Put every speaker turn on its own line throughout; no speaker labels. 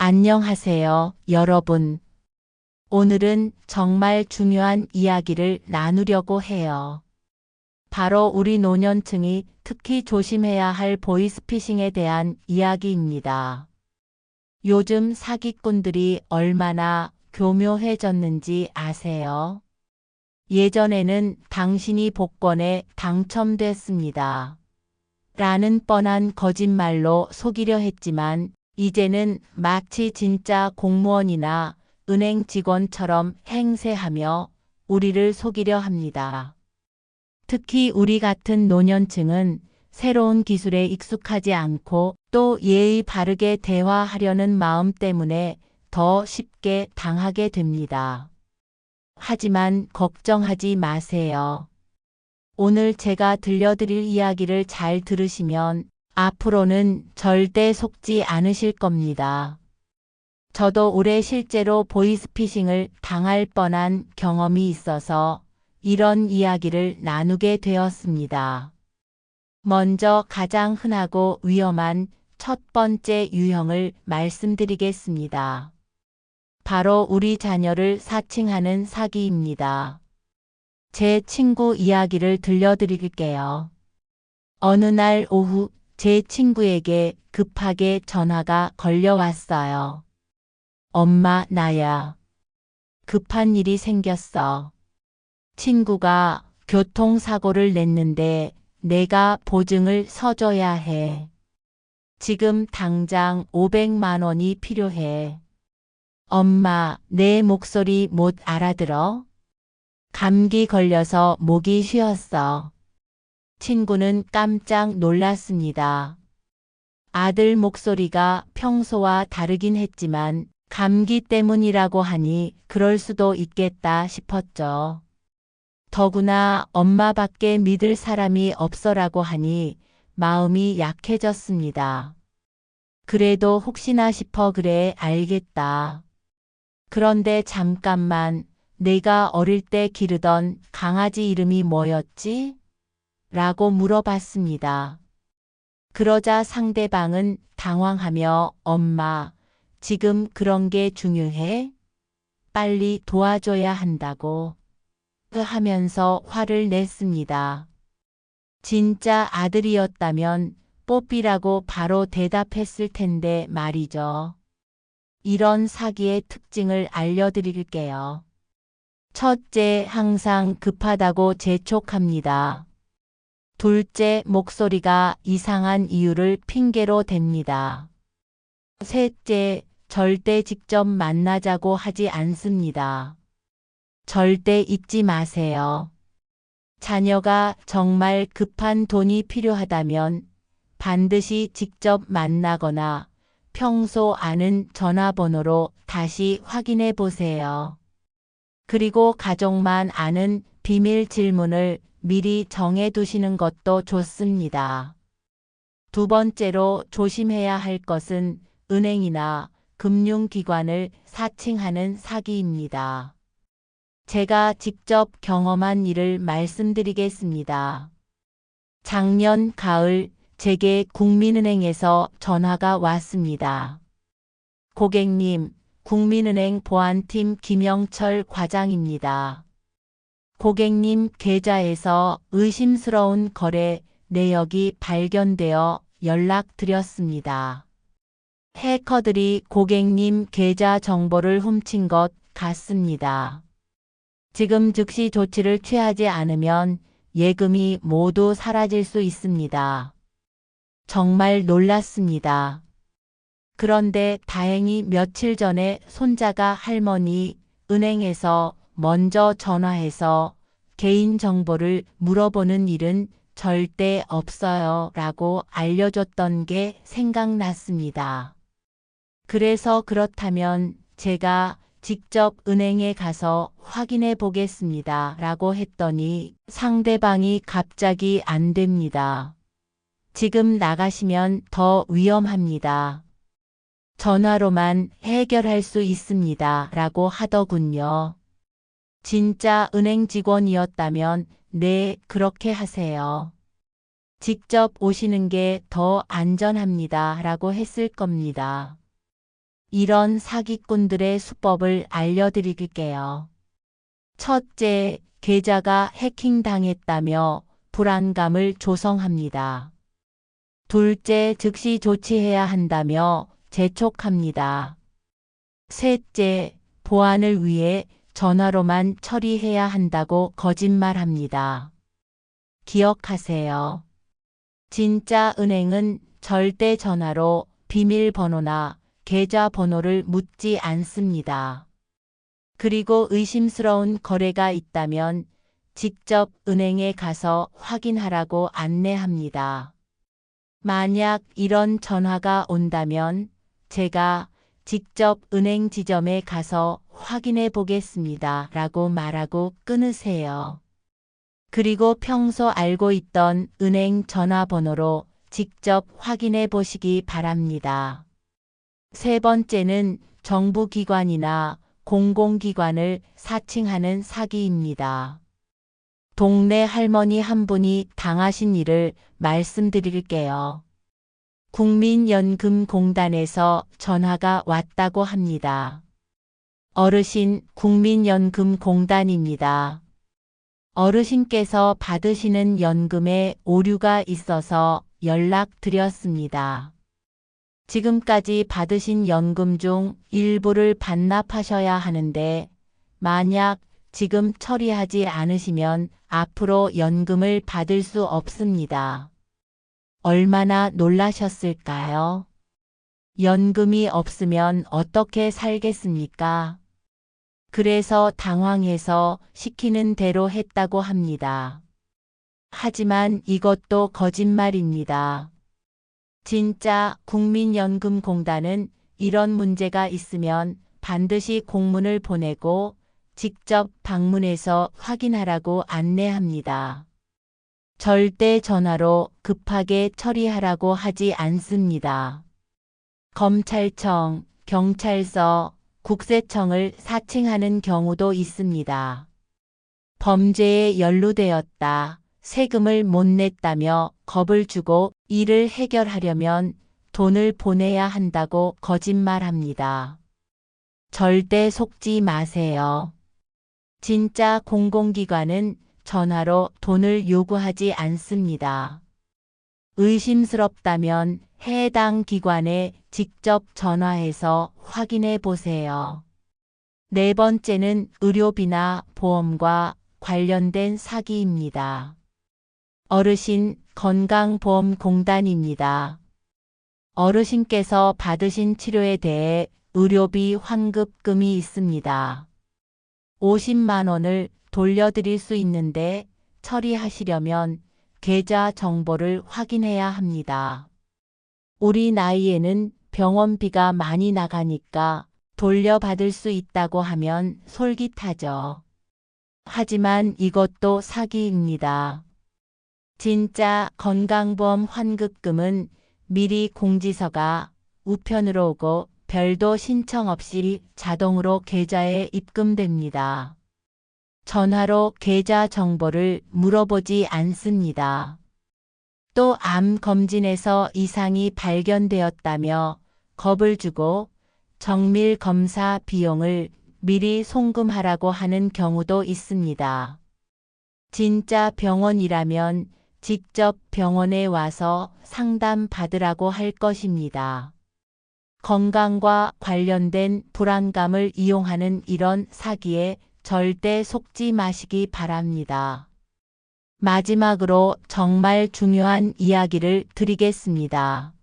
안녕하세요, 여러분. 오늘은 정말 중요한 이야기를 나누려고 해요. 바로 우리 노년층이 특히 조심해야 할 보이스피싱에 대한 이야기입니다. 요즘 사기꾼들이 얼마나 교묘해졌는지 아세요? 예전에는 당신이 복권에 당첨됐습니다. 라는 뻔한 거짓말로 속이려 했지만 이제는 마치 진짜 공무원이나 은행 직원처럼 행세하며 우리를 속이려 합니다. 특히 우리 같은 노년층은 새로운 기술에 익숙하지 않고 또 예의 바르게 대화하려는 마음 때문에 더 쉽게 당하게 됩니다. 하지만 걱정하지 마세요. 오늘 제가 들려드릴 이야기를 잘 들으시면 앞으로는 절대 속지 않으실 겁니다. 저도 올해 실제로 보이스피싱을 당할 뻔한 경험이 있어서 이런 이야기를 나누게 되었습니다. 먼저 가장 흔하고 위험한 첫 번째 유형을 말씀드리겠습니다. 바로 우리 자녀를 사칭하는 사기입니다. 제 친구 이야기를 들려드릴게요. 어느 날 오후 제 친구에게 급하게 전화가 걸려왔어요. 엄마, 나야. 급한 일이 생겼어. 친구가 교통사고를 냈는데 내가 보증을 서줘야 해. 지금 당장 500만 원이 필요해. 엄마, 내 목소리 못 알아들어? 감기 걸려서 목이 쉬었어. 친구는 깜짝 놀랐습니다. 아들 목소리가 평소와 다르긴 했지만 감기 때문이라고 하니 그럴 수도 있겠다 싶었죠. 더구나 엄마밖에 믿을 사람이 없어라고 하니 마음이 약해졌습니다. 그래도 혹시나 싶어 그래 알겠다. 그런데 잠깐만, 내가 어릴 때 기르던 강아지 이름이 뭐였지? 라고 물어봤습니다. 그러자 상대방은 당황하며 엄마, 지금 그런 게 중요해? 빨리 도와줘야 한다고 하면서 화를 냈습니다. 진짜 아들이었다면 뽀삐라고 바로 대답했을 텐데 말이죠. 이런 사기의 특징을 알려드릴게요. 첫째, 항상 급하다고 재촉합니다. 둘째, 목소리가 이상한 이유를 핑계로 댑니다. 셋째, 절대 직접 만나자고 하지 않습니다. 절대 잊지 마세요. 자녀가 정말 급한 돈이 필요하다면 반드시 직접 만나거나 평소 아는 전화번호로 다시 확인해 보세요. 그리고 가족만 아는 비밀 질문을 미리 정해 두시는 것도 좋습니다. 두 번째로 조심해야 할 것은 은행이나 금융기관을 사칭하는 사기입니다. 제가 직접 경험한 일을 말씀드리겠습니다. 작년 가을 제게 국민은행에서 전화가 왔습니다. 고객님, 국민은행 보안팀 김영철 과장입니다. 고객님 계좌에서 의심스러운 거래 내역이 발견되어 연락드렸습니다. 해커들이 고객님 계좌 정보를 훔친 것 같습니다. 지금 즉시 조치를 취하지 않으면 예금이 모두 사라질 수 있습니다. 정말 놀랐습니다. 그런데 다행히 며칠 전에 손자가 할머니 은행에서 먼저 전화해서 개인정보를 물어보는 일은 절대 없어요 라고 알려줬던 게 생각났습니다. 그래서 그렇다면 제가 직접 은행에 가서 확인해 보겠습니다 라고 했더니 상대방이 갑자기 안 됩니다. 지금 나가시면 더 위험합니다. 전화로만 해결할 수 있습니다 라고 하더군요. 진짜 은행 직원이었다면 네, 그렇게 하세요. 직접 오시는 게 더 안전합니다 라고 했을 겁니다. 이런 사기꾼들의 수법을 알려드릴게요. 첫째, 계좌가 해킹당했다며 불안감을 조성합니다. 둘째, 즉시 조치해야 한다며 재촉합니다. 셋째, 보안을 위해 전화로만 처리해야 한다고 거짓말합니다. 기억하세요. 진짜 은행은 절대 전화로 비밀번호나 계좌번호를 묻지 않습니다. 그리고 의심스러운 거래가 있다면 직접 은행에 가서 확인하라고 안내합니다. 만약 이런 전화가 온다면 제가 직접 은행 지점에 가서 확인해 보겠습니다. 라고 말하고 끊으세요. 그리고 평소 알고 있던 은행 전화번호로 직접 확인해 보시기 바랍니다. 세 번째는 정부기관이나 공공기관을 사칭하는 사기입니다. 동네 할머니 한 분이 당하신 일을 말씀드릴게요. 국민연금공단에서 전화가 왔다고 합니다. 어르신, 국민연금공단입니다. 어르신께서 받으시는 연금에 오류가 있어서 연락드렸습니다. 지금까지 받으신 연금 중 일부를 반납하셔야 하는데 만약 지금 처리하지 않으시면 앞으로 연금을 받을 수 없습니다. 얼마나 놀라셨을까요? 연금이 없으면 어떻게 살겠습니까? 그래서 당황해서 시키는 대로 했다고 합니다. 하지만 이것도 거짓말입니다. 진짜 국민연금공단은 이런 문제가 있으면 반드시 공문을 보내고 직접 방문해서 확인하라고 안내합니다. 절대 전화로 급하게 처리하라고 하지 않습니다. 검찰청, 경찰서, 국세청을 사칭하는 경우도 있습니다. 범죄에 연루되었다, 세금을 못 냈다며 겁을 주고 일을 해결하려면 돈을 보내야 한다고 거짓말합니다. 절대 속지 마세요. 진짜 공공기관은 전화로 돈을 요구하지 않습니다. 의심스럽다면 해당 기관에 직접 전화해서 확인해 보세요. 네 번째는 의료비나 보험과 관련된 사기입니다. 어르신 건강보험공단입니다. 어르신께서 받으신 치료에 대해 의료비 환급금이 있습니다. 50만 원을 돌려드릴 수 있는데 처리하시려면 계좌 정보를 확인해야 합니다. 우리 나이에는 병원비가 많이 나가니까 돌려받을 수 있다고 하면 솔깃하죠. 하지만 이것도 사기입니다. 진짜 건강보험 환급금은 미리 공지서가 우편으로 오고 별도 신청 없이 자동으로 계좌에 입금됩니다. 전화로 계좌 정보를 물어보지 않습니다. 또 암 검진에서 이상이 발견되었다며 겁을 주고 정밀 검사 비용을 미리 송금하라고 하는 경우도 있습니다. 진짜 병원이라면 직접 병원에 와서 상담 받으라고 할 것입니다. 건강과 관련된 불안감을 이용하는 이런 사기에 절대 속지 마시기 바랍니다. 마지막으로 정말 중요한 이야기를 드리겠습니다.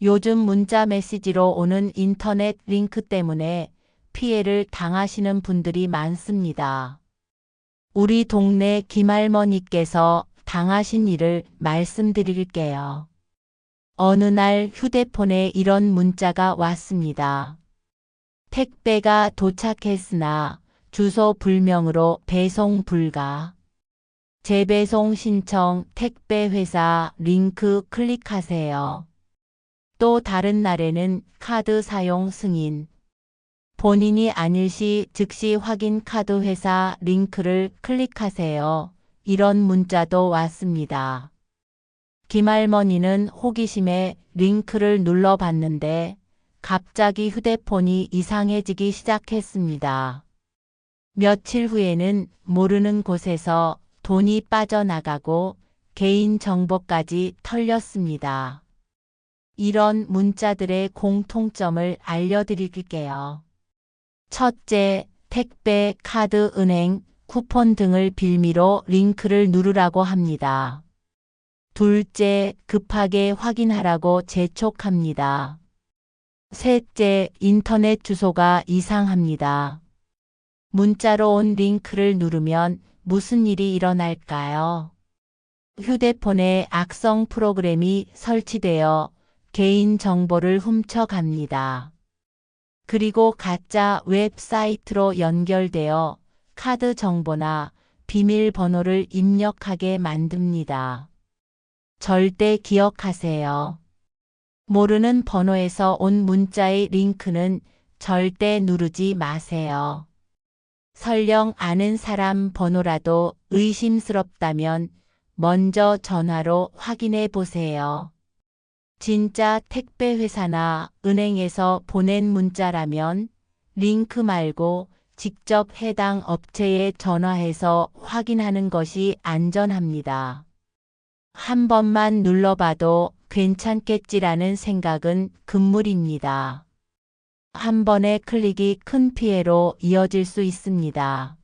요즘 문자 메시지로 오는 인터넷 링크 때문에 피해를 당하시는 분들이 많습니다. 우리 동네 김할머니께서 당하신 일을 말씀드릴게요. 어느 날 휴대폰에 이런 문자가 왔습니다. 택배가 도착했으나 주소 불명으로 배송 불가. 재배송 신청 택배 회사 링크 클릭하세요. 또 다른 날에는 카드 사용 승인. 본인이 아닐 시 즉시 확인 카드 회사 링크를 클릭하세요. 이런 문자도 왔습니다. 김할머니는 호기심에 링크를 눌러봤는데 갑자기 휴대폰이 이상해지기 시작했습니다. 며칠 후에는 모르는 곳에서 돈이 빠져나가고 개인 정보까지 털렸습니다. 이런 문자들의 공통점을 알려드릴게요. 첫째, 택배, 카드, 은행, 쿠폰 등을 빌미로 링크를 누르라고 합니다. 둘째, 급하게 확인하라고 재촉합니다. 셋째, 인터넷 주소가 이상합니다. 문자로 온 링크를 누르면 무슨 일이 일어날까요? 휴대폰에 악성 프로그램이 설치되어 개인 정보를 훔쳐갑니다. 그리고 가짜 웹사이트로 연결되어 카드 정보나 비밀번호를 입력하게 만듭니다. 절대 기억하세요. 모르는 번호에서 온 문자의 링크는 절대 누르지 마세요. 설령 아는 사람 번호라도 의심스럽다면 먼저 전화로 확인해 보세요. 진짜 택배 회사나 은행에서 보낸 문자라면 링크 말고 직접 해당 업체에 전화해서 확인하는 것이 안전합니다. 한 번만 눌러봐도 괜찮겠지라는 생각은 금물입니다. 한 번의 클릭이 큰 피해로 이어질 수 있습니다.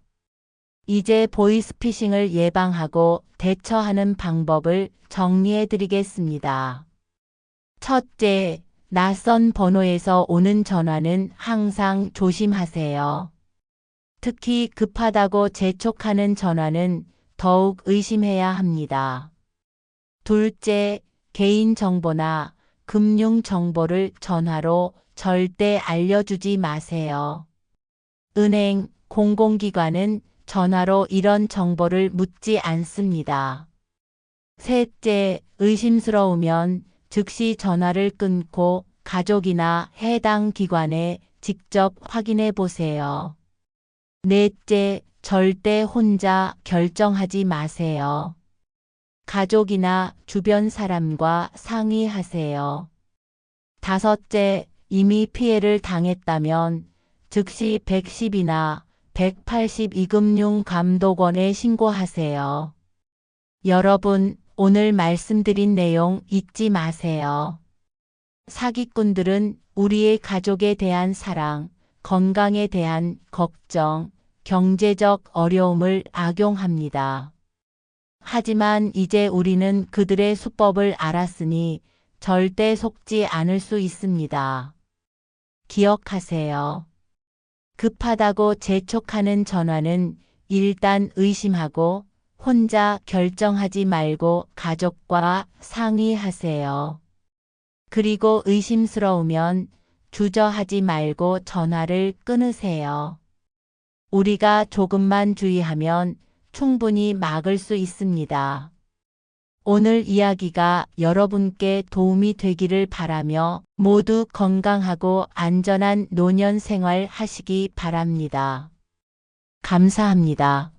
이제 보이스피싱을 예방하고 대처하는 방법을 정리해 드리겠습니다. 첫째, 낯선 번호에서 오는 전화는 항상 조심하세요. 특히 급하다고 재촉하는 전화는 더욱 의심해야 합니다. 둘째, 개인정보나 금융정보를 전화로 절대 알려주지 마세요. 은행, 공공기관은 전화로 이런 정보를 묻지 않습니다. 셋째, 의심스러우면 즉시 전화를 끊고 가족이나 해당 기관에 직접 확인해 보세요. 넷째, 절대 혼자 결정하지 마세요. 가족이나 주변 사람과 상의하세요. 다섯째, 이미 피해를 당했다면 즉시 110이나 182 금융감독원에 신고하세요. 여러분, 오늘 말씀드린 내용 잊지 마세요. 사기꾼들은 우리의 가족에 대한 사랑, 건강에 대한 걱정, 경제적 어려움을 악용합니다. 하지만 이제 우리는 그들의 수법을 알았으니 절대 속지 않을 수 있습니다. 기억하세요. 급하다고 재촉하는 전화는 일단 의심하고 혼자 결정하지 말고 가족과 상의하세요. 그리고 의심스러우면 주저하지 말고 전화를 끊으세요. 우리가 조금만 주의하면 충분히 막을 수 있습니다. 오늘 이야기가 여러분께 도움이 되기를 바라며 모두 건강하고 안전한 노년 생활 하시기 바랍니다. 감사합니다.